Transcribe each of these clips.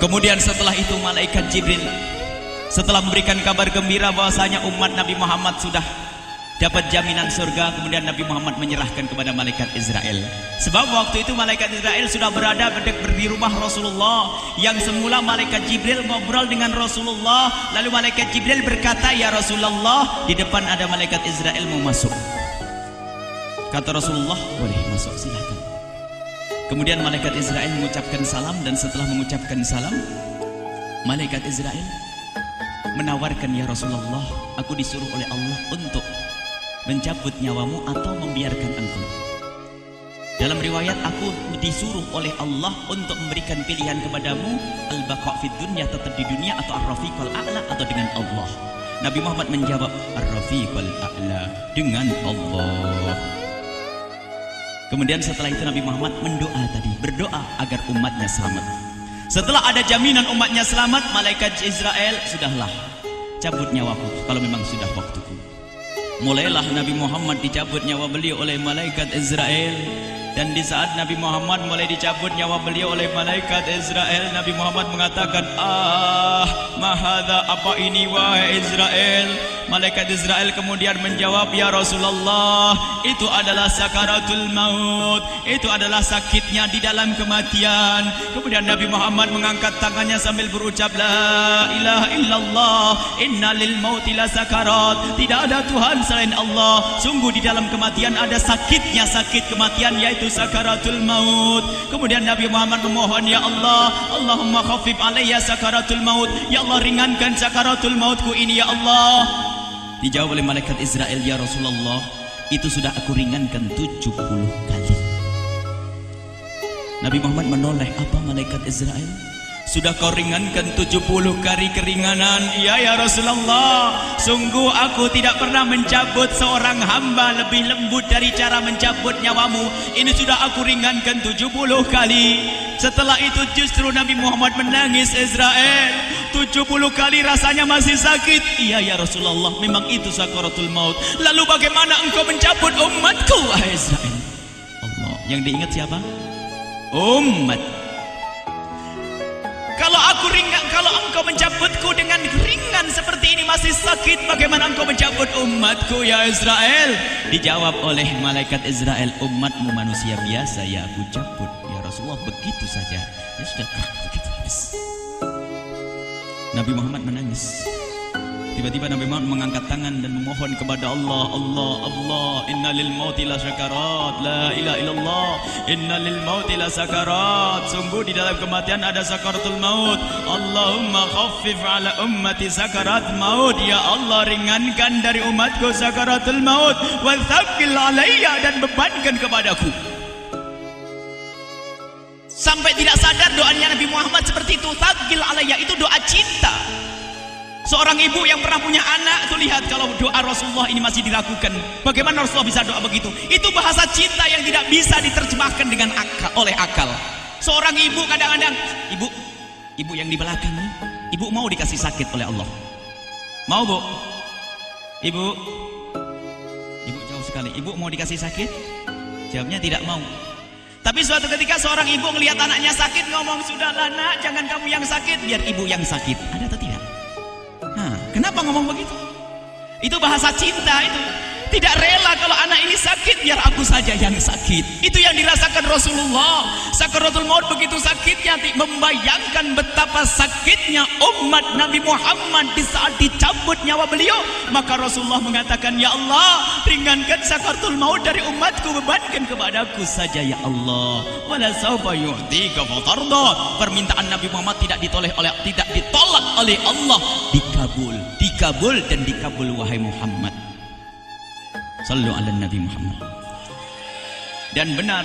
Kemudian setelah itu malaikat Jibril setelah memberikan kabar gembira bahwasanya umat Nabi Muhammad sudah dapat jaminan surga, kemudian Nabi Muhammad menyerahkan kepada malaikat Israel. Sebab waktu itu malaikat Israel sudah berada di rumah Rasulullah. Yang semula malaikat Jibril ngobrol dengan Rasulullah, lalu malaikat Jibril berkata, "Ya Rasulullah, di depan ada malaikat Israel mau masuk." Kata Rasulullah, "Boleh masuk, silakan." Kemudian malaikat Israel mengucapkan salam, dan setelah mengucapkan salam, malaikat Israel menawarkan, "Ya Rasulullah, aku disuruh oleh Allah untuk mencabut nyawamu atau membiarkan engkau." Dalam riwayat, aku disuruh oleh Allah untuk memberikan pilihan kepadamu, al-baqa' fid dunya, tetap di dunia, atau ar-rafiqal a'la, atau dengan Allah. Nabi Muhammad menjawab, ar-rafiqal a'la, dengan Allah. Kemudian setelah itu Nabi Muhammad berdoa agar umatnya selamat. Setelah ada jaminan umatnya selamat, malaikat Israel, "Sudahlah, cabut nyawaku kalau memang sudah waktuku." Mulailah Nabi Muhammad dicabut nyawa beliau oleh malaikat Israel. Dan di saat Nabi Muhammad mulai dicabut nyawa beliau oleh malaikat Israel, Nabi Muhammad mengatakan, mahadha, apa ini wahai Israel? Malaikat Israel kemudian menjawab, "Ya Rasulullah, itu adalah sakaratul maut, itu adalah sakitnya di dalam kematian." Kemudian Nabi Muhammad mengangkat tangannya sambil berucap, "La ilaha illallah, inna lil mauti la sakarat." Tidak ada Tuhan selain Allah, sungguh di dalam kematian ada sakitnya, sakit kematian, yaitu sakaratul maut. Kemudian Nabi Muhammad memohon, "Ya Allah, Allahumma khaffif alayya sakaratul maut." Ya Allah, ringankan sakaratul mautku ini ya Allah. Dijawab oleh malaikat Israel, "Ya Rasulullah, itu sudah aku ringankan 70 kali." Nabi Muhammad menoleh, "Apa malaikat Israel? Sudah kau ringankan 70 kali keringanan?" "Iya ya Rasulullah, sungguh aku tidak pernah mencabut seorang hamba lebih lembut dari cara mencabut nyawamu. Ini sudah aku ringankan 70 kali. Setelah itu justru Nabi Muhammad menangis, "Israel, 70 kali rasanya masih sakit." "Iya ya Rasulullah, memang itu sakaratul maut." "Lalu bagaimana engkau mencabut umatku wahai Israel?" Allah, yang diingat siapa? Umat. Kalau engkau mencabutku dengan ringan seperti ini masih sakit, bagaimana engkau mencabut umatku ya Israel? Dijawab oleh malaikat Israel, "Umatmu manusia biasa, ya aku cabut." "Ya Rasulullah, begitu saja." "Ya sudah, begitu habis." Nabi Muhammad menangis. Tiba-tiba Nabi Muhammad mengangkat tangan dan memohon kepada Allah, Allah, inna lil mauti la sakarat, la ilaha illallah, inna lil mauti la sakarat. Sungguh di dalam kematian ada sakaratul maut. Allahumma khaffif ala ummati sakarat maut. Ya Allah, ringankan dari umatku sakaratul maut. Wa thaqqil alayya, dan bebankan kepadaku. Sampai tidak sadar doanya Nabi Muhammad seperti itu. Thaqqil alayya itu doa cinta. Seorang ibu yang pernah punya anak itu, lihat kalau doa Rasulullah ini masih dilakukan. Bagaimana Rasulullah bisa doa begitu? Itu bahasa cinta yang tidak bisa diterjemahkan dengan oleh akal. Seorang ibu kadang-kadang, ibu yang di belakang nih, ibu mau dikasih sakit oleh Allah? Mau bu? Ibu jauh sekali. Ibu mau dikasih sakit? Jawabnya tidak mau. Tapi suatu ketika seorang ibu melihat anaknya sakit, ngomong, "Sudahlah nak, jangan kamu yang sakit, biar ibu yang sakit." Ada atau tidak? Kenapa ngomong begitu? Itu bahasa cinta itu. Tidak rela kalau anak ini sakit, biar aku saja yang sakit. Itu yang dirasakan Rasulullah. Sakaratul maut begitu sakitnya, membayangkan betapa sakitnya umat Nabi Muhammad di saat dicabut nyawa beliau. Maka Rasulullah mengatakan, "Ya Allah, ringankan sakaratul maut dari umatku, bebankan kepadaku saja ya Allah. Wala sawfa yu'tika fatarda." Permintaan Nabi Muhammad tidak ditolak oleh Allah, dikabul dan dikabul wahai Muhammad. Sallu ala Nabi Muhammad. Dan benar,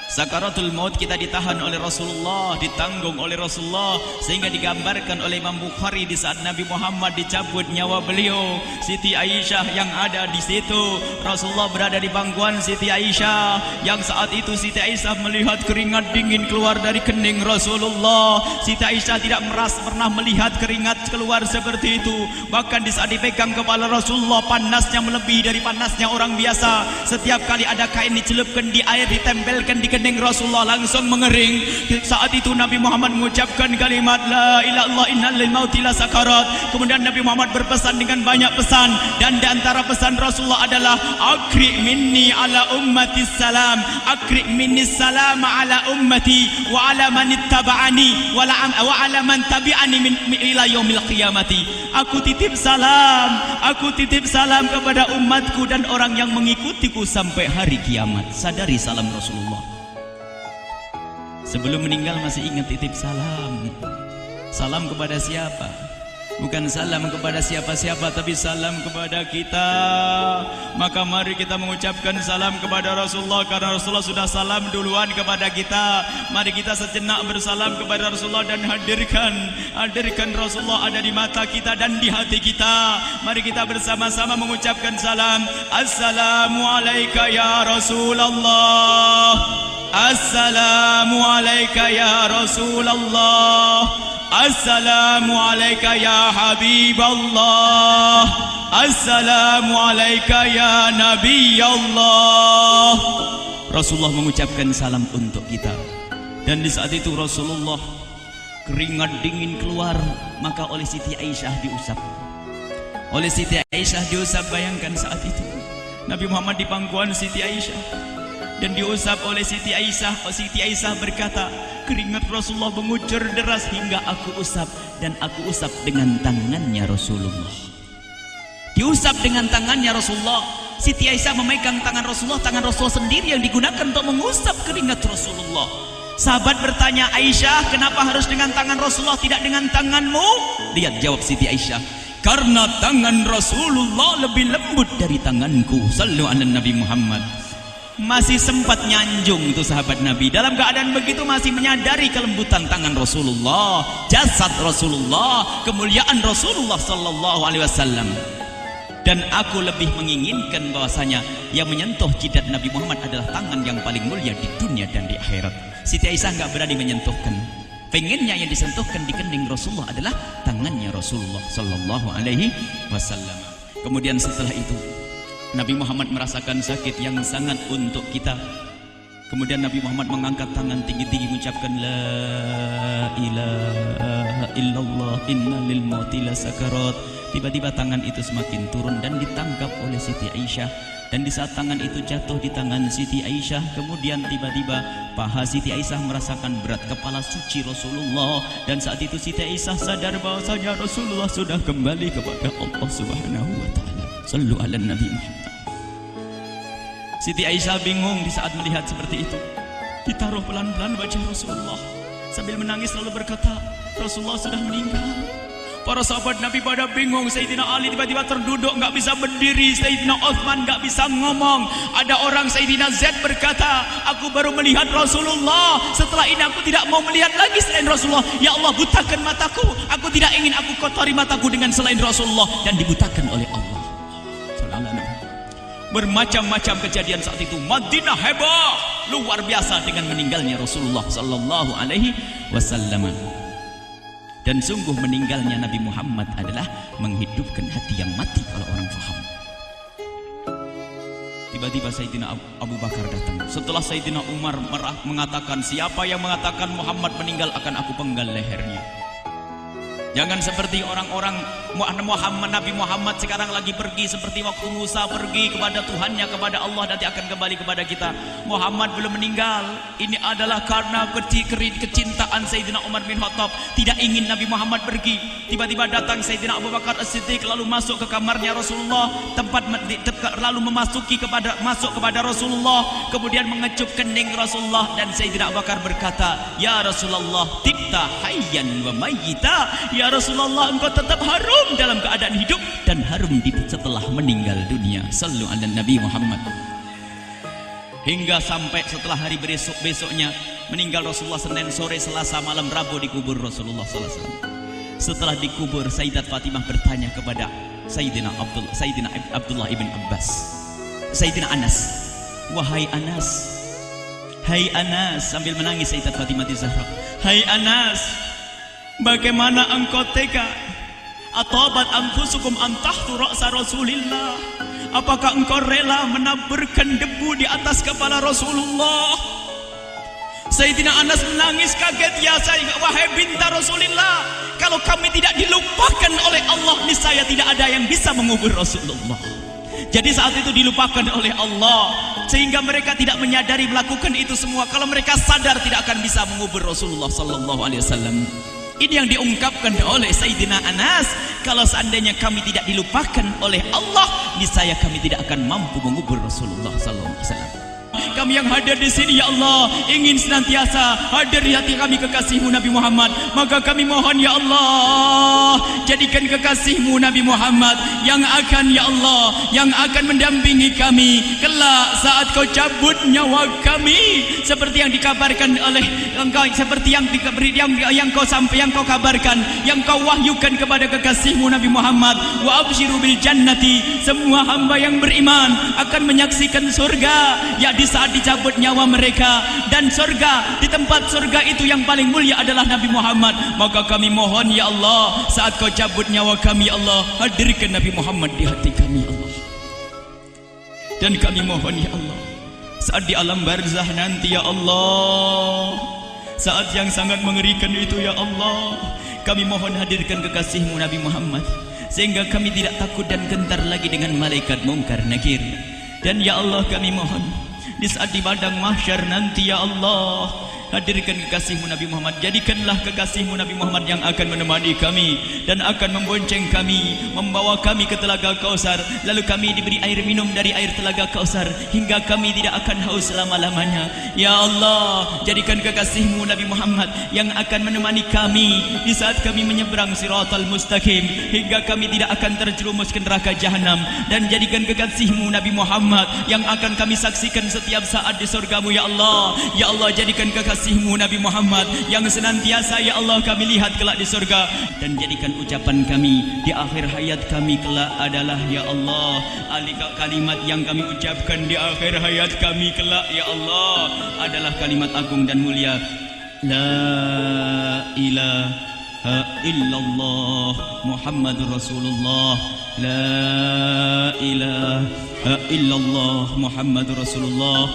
sakaratul maut kita ditahan oleh Rasulullah, ditanggung oleh Rasulullah, sehingga digambarkan oleh Imam Bukhari di saat Nabi Muhammad dicabut nyawa beliau, Siti Aisyah yang ada di situ. Rasulullah berada di pangkuan Siti Aisyah, yang saat itu Siti Aisyah melihat keringat dingin keluar dari kening Rasulullah. Siti Aisyah tidak pernah melihat keringat keluar seperti itu. Bahkan di saat dipegang kepala Rasulullah, panasnya melebihi dari panasnya orang biasa. Setiap kali ada kain dicelupkan di air, ditempelkan di kening Rasulullah langsung mengering. Saat itu Nabi Muhammad mengucapkan kalimat la ilaha illallah innal lil mauti lasakarat. Kemudian Nabi Muhammad berpesan dengan banyak pesan, dan di antara pesan Rasulullah adalah akri minni ala ummati salam, akri minni salam ala ummati wa ala man ittaba'ani wa ala man tabi'ani min ila yaumil qiyamati. Aku titip salam kepada umatku dan orang yang mengikutiku sampai hari kiamat. Sadari salam Rasulullah. Sebelum meninggal masih ingat titip salam. Salam kepada siapa? Bukan salam kepada siapa-siapa, tapi salam kepada kita. Maka mari kita mengucapkan salam kepada Rasulullah, karena Rasulullah sudah salam duluan kepada kita. Mari kita sejenak bersalam kepada Rasulullah dan hadirkan Rasulullah ada di mata kita dan di hati kita. Mari kita bersama-sama mengucapkan salam. Assalamualaikum ya Rasulullah. Assalamualaikum ya Rasulullah. Assalamualaikum ya Habiballah. Assalamualaikum ya Nabi Allah. Rasulullah mengucapkan salam untuk kita. Dan di saat itu Rasulullah keringat dingin keluar, maka oleh Siti Aisyah diusap. Oleh Siti Aisyah diusap, bayangkan saat itu Nabi Muhammad di pangkuan Siti Aisyah dan diusap oleh Siti Aisyah. Siti Aisyah berkata, keringat Rasulullah mengucur deras hingga aku usap, dan aku usap dengan tangannya Rasulullah. Diusap dengan tangannya Rasulullah. Siti Aisyah memegang tangan Rasulullah sendiri yang digunakan untuk mengusap keringat Rasulullah. Sahabat bertanya, Aisyah, kenapa harus dengan tangan Rasulullah tidak dengan tanganmu? Lihat jawab Siti Aisyah, karena tangan Rasulullah lebih lembut dari tanganku. Sallu ala Nabi Muhammad. Masih sempat nyanjung itu sahabat Nabi. Dalam keadaan begitu masih menyadari kelembutan tangan Rasulullah, jasad Rasulullah, kemuliaan Rasulullah sallallahu alaihi wasallam. Dan aku lebih menginginkan bahwasanya yang menyentuh jidat Nabi Muhammad adalah tangan yang paling mulia di dunia dan di akhirat. Siti Aisyah enggak berani menyentuhkan. Pengennya yang disentuhkan di kening Rasulullah adalah tangannya Rasulullah sallallahu alaihi wasallam. Kemudian setelah itu Nabi Muhammad merasakan sakit yang sangat untuk kita. Kemudian Nabi Muhammad mengangkat tangan tinggi-tinggi mengucapkan la ilaha illallah inna lil mauti lasakarat. Tiba-tiba tangan itu semakin turun dan ditangkap oleh Siti Aisyah. Dan di saat tangan itu jatuh di tangan Siti Aisyah, kemudian tiba-tiba paha Siti Aisyah merasakan berat kepala suci Rasulullah. Dan saat itu Siti Aisyah sadar bahwasanya Rasulullah sudah kembali kepada Allah Subhanahu wa taala. Sallu ala Nabi Muhammad. Siti Aisyah bingung di saat melihat seperti itu. Ditaruh pelan-pelan wajah Rasulullah sambil menangis lalu berkata, Rasulullah sudah meninggal. Para sahabat Nabi pada bingung. Sayyidina Ali tiba-tiba terduduk, nggak bisa berdiri. Sayyidina Utsman nggak bisa ngomong. Ada orang Sayyidina Zaid berkata, aku baru melihat Rasulullah. Setelah ini aku tidak mau melihat lagi selain Rasulullah. Ya Allah, butakan mataku. Aku tidak ingin aku kotori mataku dengan selain Rasulullah. Dan dibutakan oleh Allah. Bermacam-macam kejadian saat itu. Madinah heboh luar biasa dengan meninggalnya Rasulullah sallallahu alaihi wasallam. Dan sungguh meninggalnya Nabi Muhammad adalah menghidupkan hati yang mati kalau orang faham. Tiba-tiba Sayyidina Abu Bakar datang. Setelah Sayyidina Umar mengatakan, siapa yang mengatakan Muhammad meninggal akan aku penggal lehernya. Jangan seperti orang-orang Nabi Muhammad sekarang lagi pergi seperti waktu Musa pergi kepada Tuhannya, kepada Allah, nanti akan kembali kepada kita. Muhammad belum meninggal. Ini adalah karena kecintaan Sayyidina Umar bin Khattab, tidak ingin Nabi Muhammad pergi. Tiba-tiba datang Sayyidina Abu Bakar As-Siddiq lalu masuk ke kamarnya Rasulullah, lalu masuk kepada Rasulullah, kemudian mengecup kening Rasulullah. Dan Sayyidina Abu Bakar berkata, ya Rasulullah, tibta hayyan wa mayyita. Ya Rasulullah, engkau tetap harum dalam keadaan hidup dan harum setelah meninggal dunia. Sallu ala Nabi Muhammad. Hingga sampai setelah hari besoknya meninggal Rasulullah, Senin sore, Selasa malam, Rabu dikubur Rasulullah sallallahu alaihi wasallam. Setelah dikubur, Sayyidat Fatimah bertanya kepada Sayyidina Abdullah ibn Abbas, Sayyidina Anas, wahai Anas, hai Anas, sambil menangis Sayyidat Fatimah Zahra, hai Anas, bagaimana engkau tega? Atabat anfusukum an tahtu ra'sa Rasulillah. Apakah engkau rela menaburkan debu di atas kepala Rasulullah? Sayyidina Anas menangis kaget, ya wahai binta Rasulullah, kalau kami tidak dilupakan oleh Allah, niscaya tidak ada yang bisa mengubur Rasulullah. Jadi saat itu dilupakan oleh Allah, sehingga mereka tidak menyadari melakukan itu semua. Kalau mereka sadar, tidak akan bisa mengubur Rasulullah sallallahu alaihi wasallam. Ini yang diungkapkan oleh Sayyidina Anas, kalau seandainya kami tidak dilupakan oleh Allah, niscaya kami tidak akan mampu mengubur Rasulullah sallallahu alaihi wasallam. Kami yang hadir di sini, ya Allah, ingin senantiasa hadir di hati kami kekasih-Mu Nabi Muhammad. Maka kami mohon, ya Allah, jadikan kekasih-Mu Nabi Muhammad yang akan, ya Allah, yang akan mendampingi kami kelak saat Kau cabut nyawa kami, seperti yang dikabarkan oleh Engkau, seperti yang Kau kabarkan, yang Kau wahyukan kepada kekasih-Mu Nabi Muhammad. Wa absyiru bil jannati, semua hamba yang beriman akan menyaksikan surga, ya di saat dicabut nyawa mereka, dan surga, di tempat surga itu yang paling mulia adalah Nabi Muhammad. Maka kami mohon, ya Allah, saat Kau cabut nyawa kami, ya Allah, hadirkan Nabi Muhammad di hati kami, ya Allah. Dan kami mohon, ya Allah, saat di alam barzah nanti, ya Allah, saat yang sangat mengerikan itu, ya Allah, kami mohon hadirkan kekasih-Mu Nabi Muhammad, sehingga kami tidak takut dan gentar lagi dengan malaikat mungkar nakir. Dan ya Allah, kami mohon di saat di padang mahsyar nanti, ya Allah, hadirkan kekasih-Mu Nabi Muhammad. Jadikanlah kekasih-Mu Nabi Muhammad yang akan menemani kami dan akan membonceng kami, membawa kami ke telaga Kausar. Lalu kami diberi air minum dari air telaga Kausar hingga kami tidak akan haus selama-lamanya. Ya Allah, jadikan kekasih-Mu Nabi Muhammad yang akan menemani kami di saat kami menyeberang Siratal Mustaqim hingga kami tidak akan terjerumus ke neraka jahanam. Dan jadikan kekasih-Mu Nabi Muhammad yang akan kami saksikan setiap saat di surga-Mu, ya Allah. Ya Allah, jadikan kekasih-Mu Nabi Muhammad yang senantiasa, ya Allah, kami lihat kelak di surga. Dan jadikan ucapan kami di akhir hayat kami kelak adalah, ya Allah, kalimat yang kami ucapkan di akhir hayat kami kelak, ya Allah, adalah kalimat agung dan mulia, la ilaha illallah Muhammadur Rasulullah, la ilaha illallah Muhammadur Rasulullah.